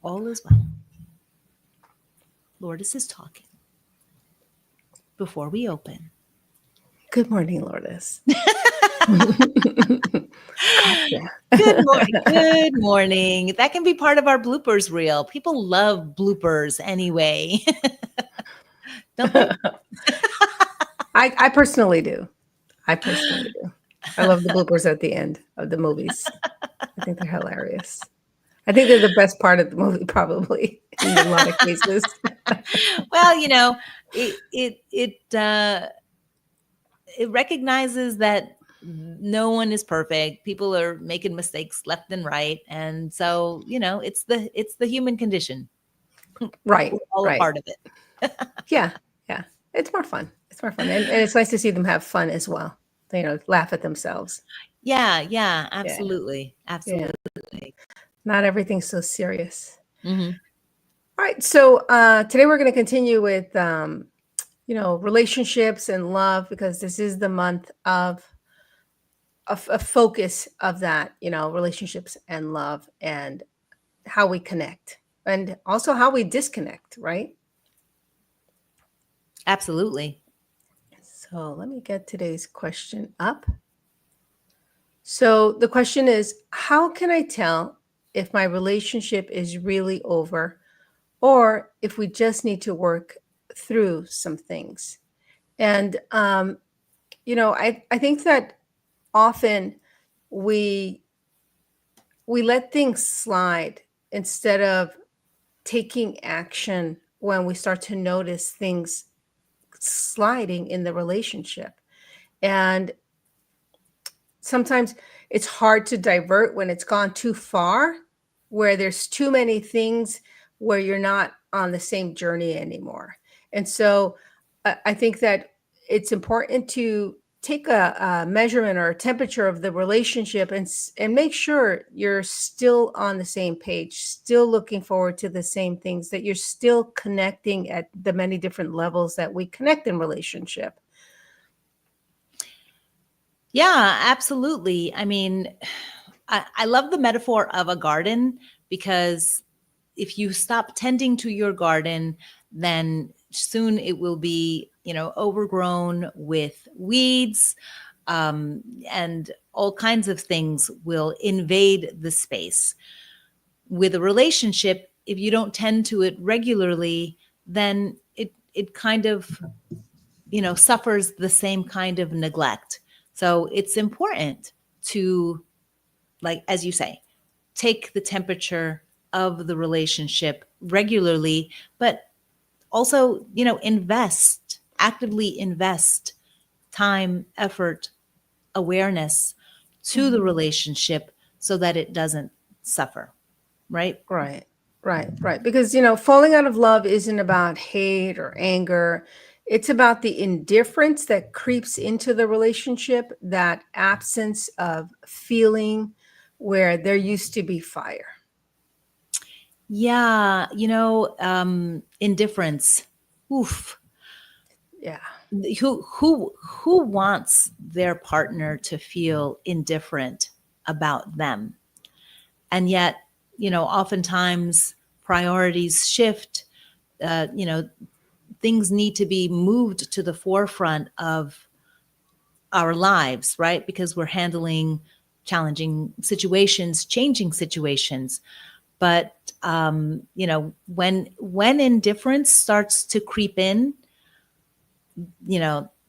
All is well. Lourdes is talking before we open. Good morning, Lourdes. Good morning. Good morning. That can be part of our bloopers reel. People love bloopers anyway. Don't they? I personally do. I love the bloopers at the end of the movies. I think they're hilarious. I think they're the best part of the movie, probably, in a lot of cases. Well, it recognizes that no one is perfect. People are making mistakes left and right, and so it's the human condition. Right. We're all a part of it. Yeah. It's more fun. And it's nice to see them have fun as well. Laugh at themselves. Yeah, absolutely. Yeah. Absolutely. Not everything's so serious. Mm-hmm. All right. So today we're going to continue with, relationships and love, because this is the month of a focus of that, relationships and love, and how we connect, and also how we disconnect, right? Absolutely. So let me get today's question up. So the question is, how can I tell if my relationship is really over, or if we just need to work through some things? And, I think that often we let things slide instead of taking action when we start to notice things sliding in the relationship. And sometimes it's hard to divert when it's gone too far, where there's too many things where you're not on the same journey anymore. And so I think that it's important to take a measurement or a temperature of the relationship and make sure you're still on the same page, still looking forward to the same things, that you're still connecting at the many different levels that we connect in relationship. Yeah, absolutely. I mean, I love the metaphor of a garden, because if you stop tending to your garden, then soon it will be, overgrown with weeds, and all kinds of things will invade the space. With a relationship, if you don't tend to it regularly, then it kind of, suffers the same kind of neglect. So it's important to, like, as you say, take the temperature of the relationship regularly, but also, actively invest time, effort, awareness to the relationship so that it doesn't suffer. Right? Right. Because, falling out of love isn't about hate or anger. It's about the indifference that creeps into the relationship, that absence of feeling where there used to be fire. Yeah. Indifference. Oof. Yeah. Who wants their partner to feel indifferent about them? And yet, oftentimes priorities shift. Things need to be moved to the forefront of our lives, right? Because we're handling challenging situations, changing situations. But when indifference starts to creep in,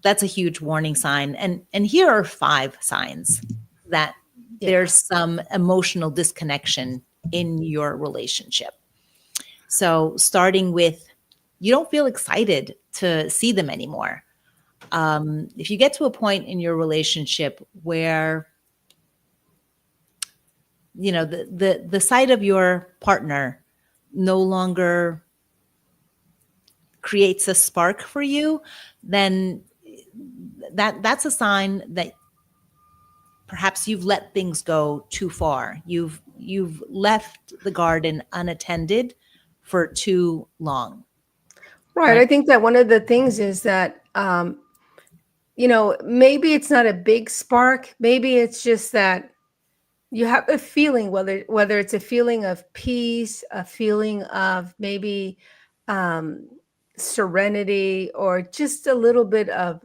that's a huge warning sign. And here are 5 signs that there's some emotional disconnection in your relationship. So starting with, you don't feel excited to see them anymore. If you get to a point in your relationship where, the sight of your partner no longer creates a spark for you, then that's a sign that perhaps you've let things go too far. You've left the garden unattended for too long. Right. I think that one of the things is that, maybe it's not a big spark. Maybe it's just that you have a feeling, whether it's a feeling of peace, a feeling of maybe um, serenity, or just a little bit of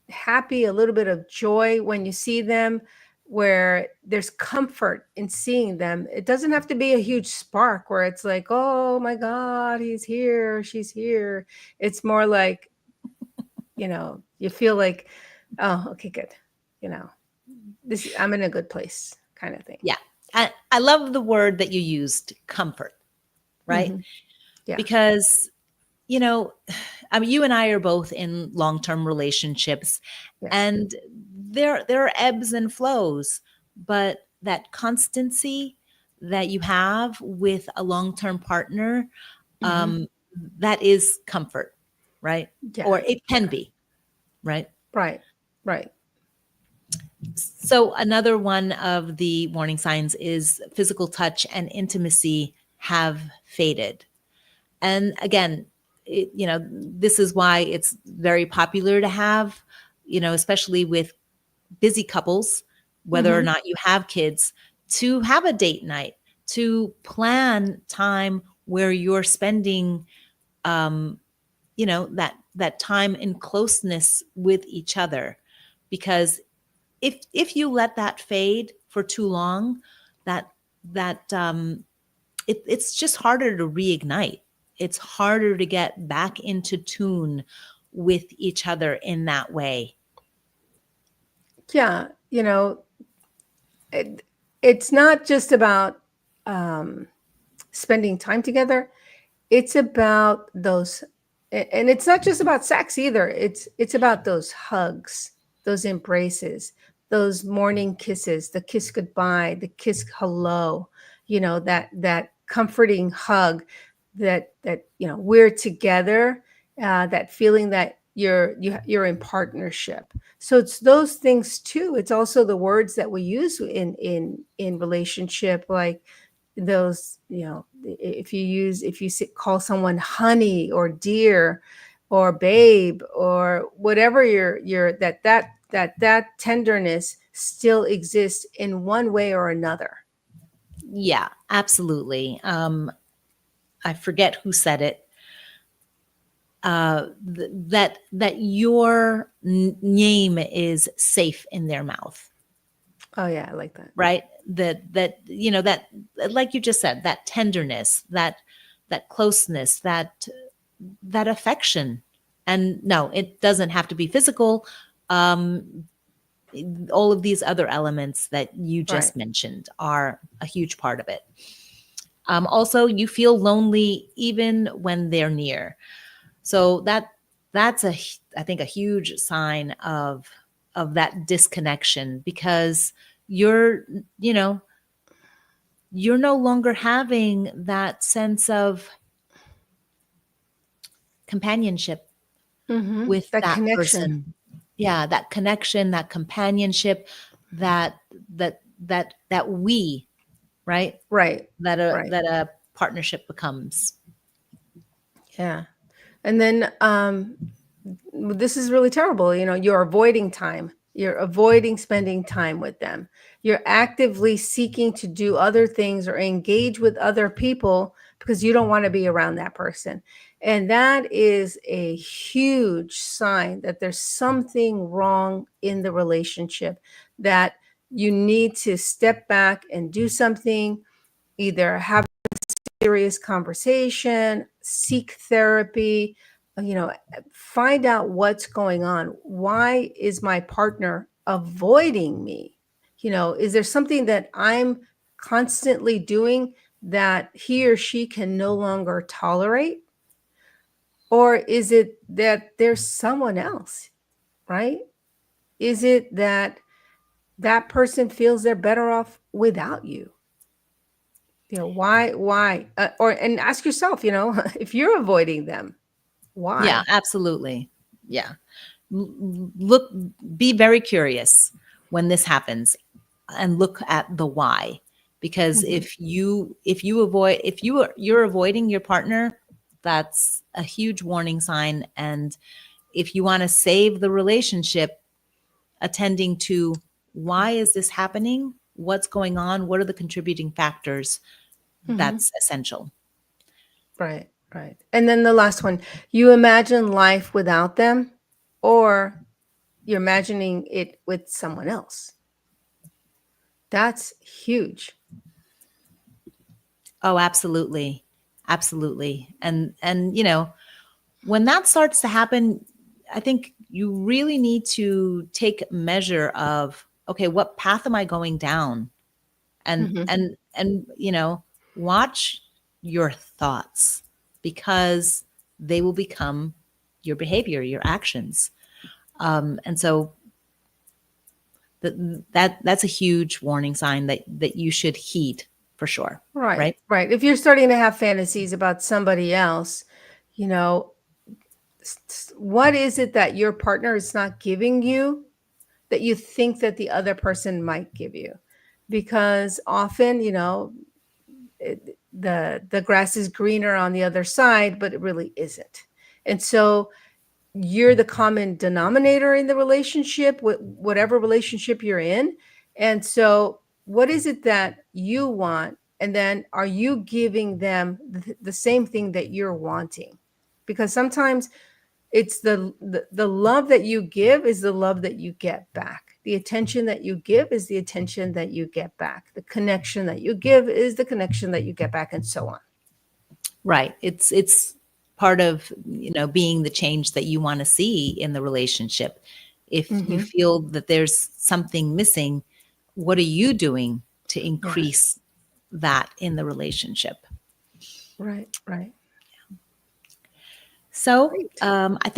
happy, a little bit of joy when you see them, where there's comfort in seeing them. It doesn't have to be a huge spark where it's like, oh my God, he's here, she's here. It's more like, you feel like, oh, okay, good. I'm in a good place, kind of thing. Yeah. I love the word that you used, comfort, right? Mhm. Yeah. Because, I mean, you and I are both in long-term relationships, Yes. and there are ebbs and flows, but that constancy that you have with a long-term partner, Mhm. that is comfort, right? Yeah. Or it can Yeah. be, right? Right. Right. So another one of the warning signs is physical touch and intimacy have faded. And again, this is why it's very popular to have, especially with busy couples, whether or Mhm. not you have kids, to have a date night, to plan time where you're spending, that time in closeness with each other. Because if you let that fade for too long, it's just harder to reignite. It's harder to get back into tune with each other in that way. Yeah. It's not just about spending time together. It's about those, and it's not just about sex either. It's about those hugs, those embraces, those morning kisses, the kiss goodbye, the kiss hello, that comforting hug, that we're together, that feeling that you're in partnership. So it's those things too. It's also the words that we use in relationship, like those, call someone honey or dear or babe or whatever, that tenderness still exists in one way or another. Yeah, absolutely. I forget who said it. That your name is safe in their mouth. Oh yeah, I like that. Right? That like you just said, that tenderness, that closeness, that affection. And no, it doesn't have to be physical. All of these other elements that you just Right. mentioned are a huge part of it. Also, you feel lonely even when they're near. So that's I think a huge sign of that disconnection, because you're no longer having that sense of companionship with That that connection. person. Yeah, that connection, that companionship, that we, right? Right. That Right. a partnership becomes. Yeah. And then this is really terrible. You're avoiding time. You're avoiding spending time with them. You're actively seeking to do other things or engage with other people because you don't want to be around that person. And that is a huge sign that there's something wrong in the relationship, that you need to step back and do something, either have serious conversation, seek therapy, find out what's going on. Why is my partner avoiding me? Is there something that I'm constantly doing that he or she can no longer tolerate? Or is it that there's someone else, right? Is it that that person feels they're better off without you? Why? And ask yourself, if you're avoiding them, Yeah, why? absolutely. Yeah. Look, be very curious when this happens, and look at the why. Because Mhm. you're avoiding your partner, that's a huge warning sign. And if you want to save the relationship, attending to why is this happening, what's going on, what are the contributing factors, Mhm. that's essential. Right, right. And then the last one, you imagine life without them, or you're imagining it with someone else. That's huge. Oh, absolutely. Absolutely. And you know, when that starts to happen, I think you really need to take measure of, okay, what path am I going down? And Mhm. and you know, watch your thoughts, because they will become your behavior, your actions. And so that's a huge warning sign that you should heed for sure. Right, Right. right. If you're starting to have fantasies about somebody else, you know, what is it that your partner is not giving you that you think that the other person might give you? Because often, you know, the grass is greener on the other side, but it really isn't. And so you're the common denominator in the relationship, whatever relationship you're in. And so, what is it that you want? And then, are you giving them the same thing that you're wanting? Because sometimes it's the love that you give is the love that you get back. The attention that you give is the attention that you get back. The connection that you give is the connection that you get back, and so on. Right. It's part of, you know, being the change that you want to see in the relationship. If you Hmm. feel that there's something missing, what are you doing to Yes. increase that in the relationship? Right. Right. So Great. I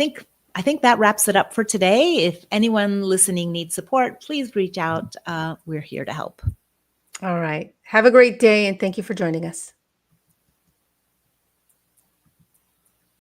think that wraps it up for today. If anyone listening needs support, please reach out. We're here to help. All right. Have a great day, and thank you for joining us.